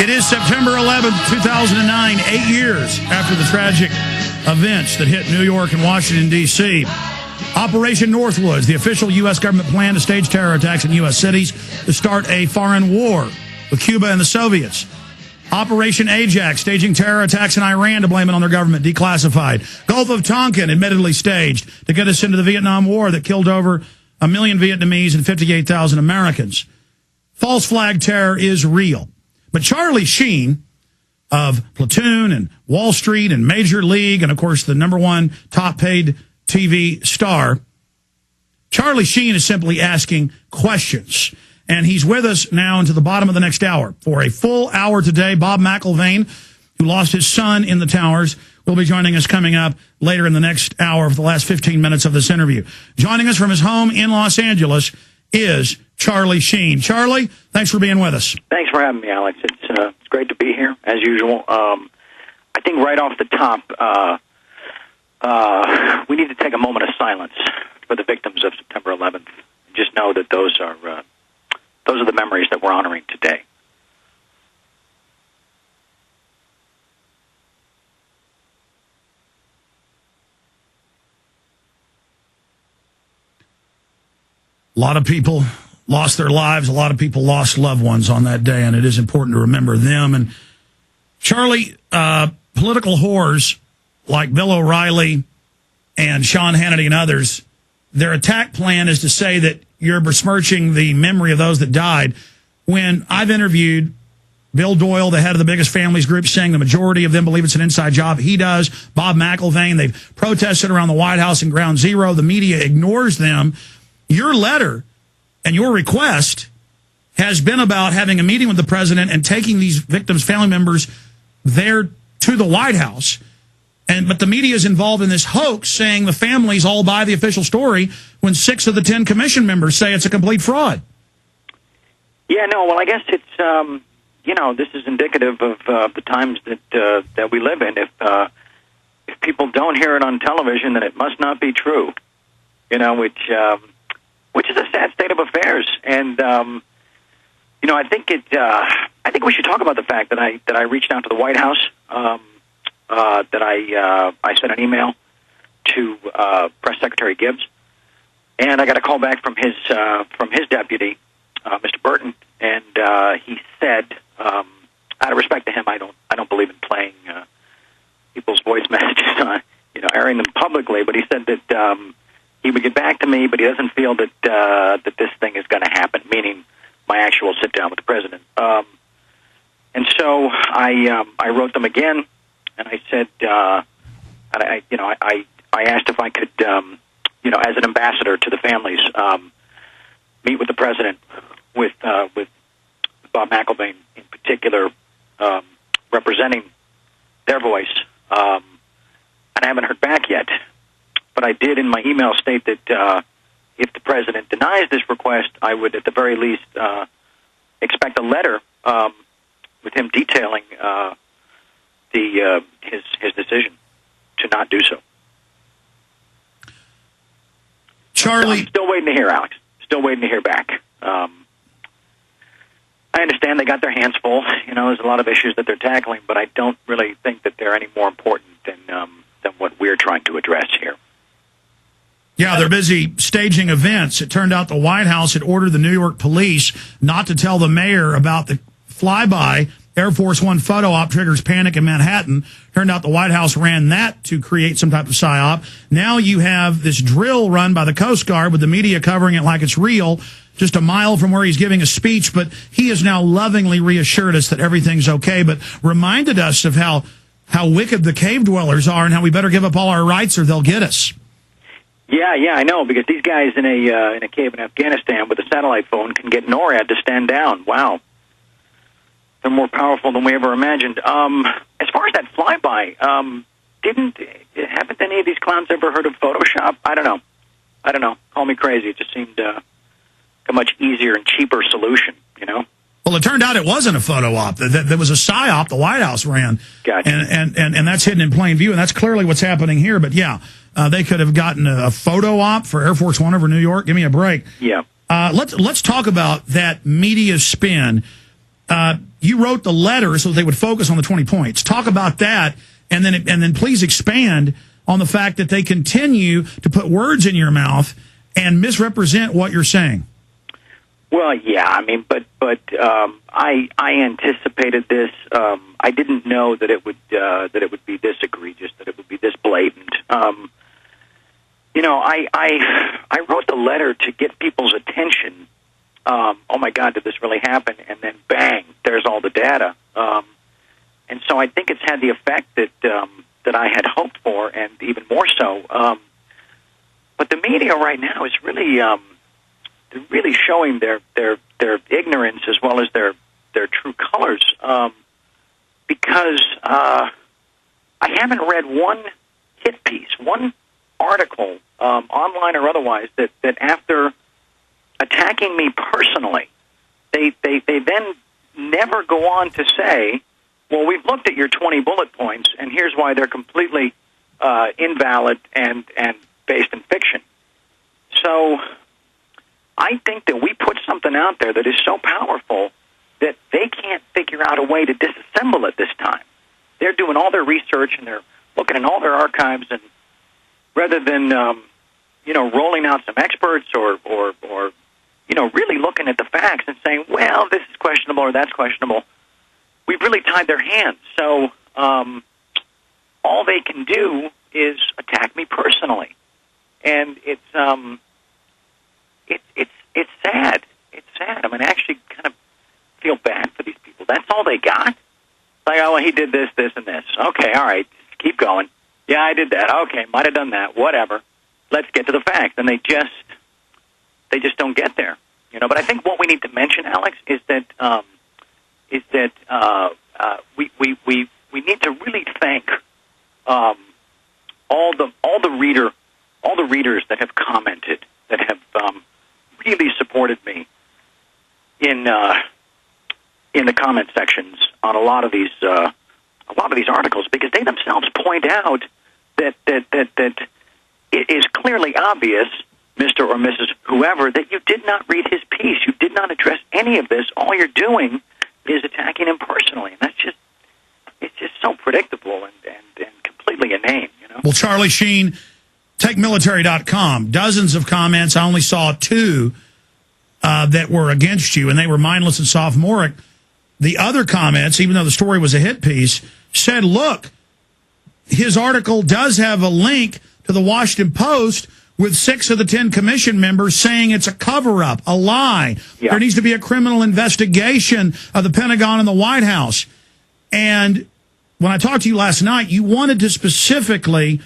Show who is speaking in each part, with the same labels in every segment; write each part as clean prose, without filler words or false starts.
Speaker 1: It is September 11th, 2009, 8 years after the tragic events that hit New York and Washington, D.C. Operation Northwoods, the official U.S. government plan to stage terror attacks in U.S. cities to start a foreign war with Cuba and the Soviets. Operation Ajax, staging terror attacks in Iran to blame it on their government, declassified. Gulf of Tonkin, admittedly staged to get us into the Vietnam War that killed over 1 million Vietnamese and 58,000 Americans. False flag terror is real. But Charlie Sheen of Platoon and Wall Street and Major League and, of course, the #1 top-paid TV star, Charlie Sheen is simply asking questions. And he's with us now into the bottom of the next hour. For a full hour today, Bob McIlvaine, who lost his son in the towers, will be joining us coming up later in the next hour for the last 15 minutes of this interview. Joining us from his home in Los Angeles is Charlie Sheen. Charlie, thanks for being with us.
Speaker 2: Thanks for having me, Alex. It's great to be here, as usual. I think right off the top, we need to take a moment of silence for the victims of September 11th. Just know that those are the memories that we're honoring today.
Speaker 1: A lot of people lost their lives. A lot of people lost loved ones on that day, and it is important to remember them. And Charlie, political whores like Bill O'Reilly and Sean Hannity and others, their attack plan is to say that you're besmirching the memory of those that died. When I've interviewed Bill Doyle, the head of the biggest families group, saying the majority of them believe it's an inside job. He does. Bob McIlvaine, they've protested around the White House and Ground Zero. The media ignores them. Your letter and your request has been about having a meeting with the president and taking these victims' family members there to the White House. But the media is involved in this hoax, saying the families all buy the official story when 6 of the 10 commission members say it's a complete fraud.
Speaker 2: Yeah, no, well, I guess it's, this is indicative of the times that we live in. If people don't hear it on television, then it must not be true, which is a sad state of affairs. And, I think we should talk about the fact that I reached out to the White House, that I sent an email to Press Secretary Gibbs, and I got a call back from his deputy, Mr. Burton, and he said, out of respect to him, I don't believe in playing people's voice messages, airing them publicly, but he said that he would get back to me, but he doesn't feel that that this thing is going to happen, meaning my actual sit down with the president. And so I wrote them again. And I said, I asked if I could, as an ambassador to the families, meet with the president, with Bob McIlvaine in particular, representing their voice. And I haven't heard back yet, but I did in my email state that if the president denies this request, I would at the very least expect a letter with him detailing his decision to not do so.
Speaker 1: Charlie,
Speaker 2: I'm still waiting to hear, Alex. Still waiting to hear back. I understand they got their hands full. There's a lot of issues that they're tackling, but I don't really think that they're any more important than what we're trying to address here.
Speaker 1: Yeah, they're busy staging events. It turned out the White House had ordered the New York police not to tell the mayor about the flyby. Air Force One photo op triggers panic in Manhattan. Turned out the White House ran that to create some type of psyop. Now you have this drill run by the Coast Guard with the media covering it like it's real, just a mile from where he's giving a speech. But he has now lovingly reassured us that everything's okay, but reminded us of how wicked the cave dwellers are and how we better give up all our rights or they'll get us.
Speaker 2: Yeah, I know, because these guys in a cave in Afghanistan with a satellite phone can get NORAD to stand down. Wow. They're more powerful than we ever imagined. As far as that flyby, haven't any of these clowns ever heard of Photoshop? I don't know. Call me crazy. It just seemed a much easier and cheaper solution,
Speaker 1: Well, it turned out it wasn't a photo op. There was a psyop the White House ran.
Speaker 2: Gotcha.
Speaker 1: And that's hidden in plain view, and that's clearly what's happening here. But, yeah, they could have gotten a photo op for Air Force One over New York. Give me a break.
Speaker 2: Yeah.
Speaker 1: Let's talk about that media spin. you wrote the letter so they would focus on the 20 points. Talk about that, and then please expand on the fact that they continue to put words in your mouth and misrepresent what you're saying.
Speaker 2: Well, yeah, I mean, but I anticipated this. I didn't know that it would be this egregious, that it would be this blatant. You know, I wrote the letter to get people's attention. Oh my God, did this really happen? And then bang, there's all the data. And so I think it's had the effect that I had hoped for, and even more so. But the media right now is really they're really showing their ignorance as well as their true colors. Because I haven't read one hit piece, one article, online or otherwise, that after attacking me personally, they then never go on to say, well, we've looked at your 20 bullet points, and here's why they're completely invalid and based in fiction. So I think that we put something out there that is so powerful that they can't figure out a way to disassemble it this time. They're doing all their research, and they're looking in all their archives, and rather than rolling out some experts or really looking at the facts and saying, well, this is questionable or that's questionable, we've really tied their hands. So all they can do is attack me personally, and it's sad. It's sad. I mean, I actually kind of feel bad for these people. That's all they got. Like, oh, well, he did this, this, and this. Okay, all right, keep going. Yeah, I did that. Okay, might have done that. Whatever. Let's get to the facts. And they just don't get there. But I think what we need to mention, Alex, is that we need to really thank all the readers that have commented, that have really supported me in the comment sections on a lot of these articles, because they themselves point out that it is clearly obvious, Mr. or Mrs. whoever, that you did not read his piece. You did not address any of this. All you're doing is attacking him personally, and it's just so predictable and completely inane.
Speaker 1: Well, Charlie Sheen, TakeMilitary.com, dozens of comments. I only saw 2 that were against you, and they were mindless and sophomoric. The other comments, even though the story was a hit piece, said, look, his article does have a link to the Washington Post with 6 of the 10 commission members saying it's a cover-up, a lie. Yeah. There needs to be a criminal investigation of the Pentagon and the White House. And when I talked to you last night, you wanted to specifically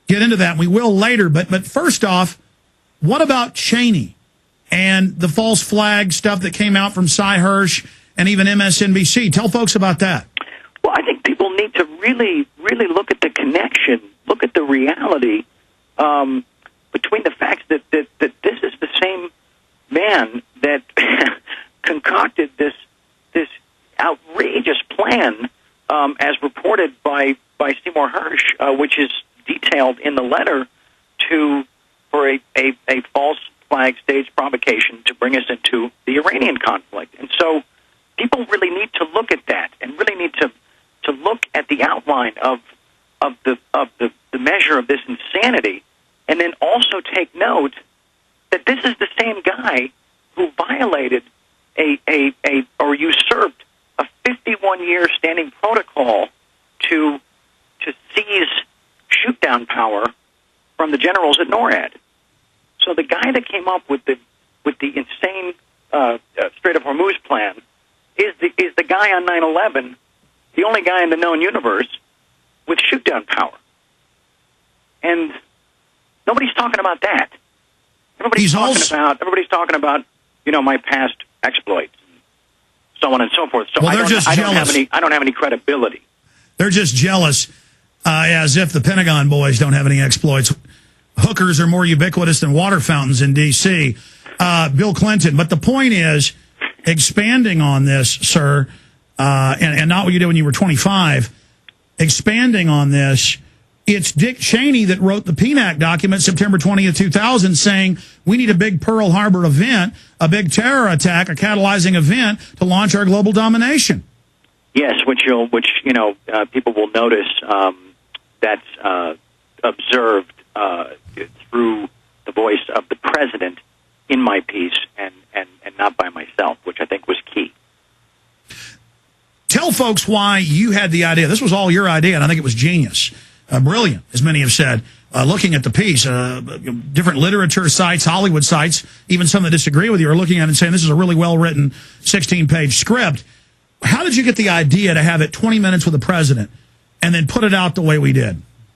Speaker 1: get into that, and we will later. But first off, what about Cheney and the false flag stuff that came out from Cy Hirsch and even MSNBC? Tell folks about that.
Speaker 2: Well, I think people need to really, really look at the connection, look at the reality between the facts that this is the same man that concocted this outrageous plan, as reported by Seymour Hirsch, which is detailed in the letter, for a false flag stage provocation to bring us into the Iranian conflict. And so people really need to look at that, and really need to look at the outline of the measure of this insanity, and then also take note that this is the same guy who violated or usurped a 51-year standing protocol to seize shoot-down power from the generals at NORAD. So the guy that came up with the insane Strait of Hormuz plan is the guy on 9/11, the only guy in the known universe with shoot-down power. And nobody's talking about that. Everybody's talking about my past exploits, and so on and so forth. So
Speaker 1: well, I
Speaker 2: don't have any credibility.
Speaker 1: They're just jealous, as if the Pentagon boys don't have any exploits. Hookers are more ubiquitous than water fountains in D.C. Bill Clinton. But the point is, expanding on this, sir, and not what you did when you were 25, expanding on this, It's Dick Cheney that wrote the PNAC document September 20th, 2000, saying we need a big Pearl Harbor event, a big terror attack, a catalyzing event to launch our global domination.
Speaker 2: Yes, which people will notice that's observed through the voice of the president in my piece and not by myself, which I think was key.
Speaker 1: Tell folks why you had the idea. This was all your idea, and I think it was genius. Brilliant, as many have said, looking at the piece. Different literature sites, Hollywood sites, even some that disagree with you are looking at it and saying this is a really well-written 16-page script. How did you get the idea to have it 20 minutes with the president and then put it out the way we did?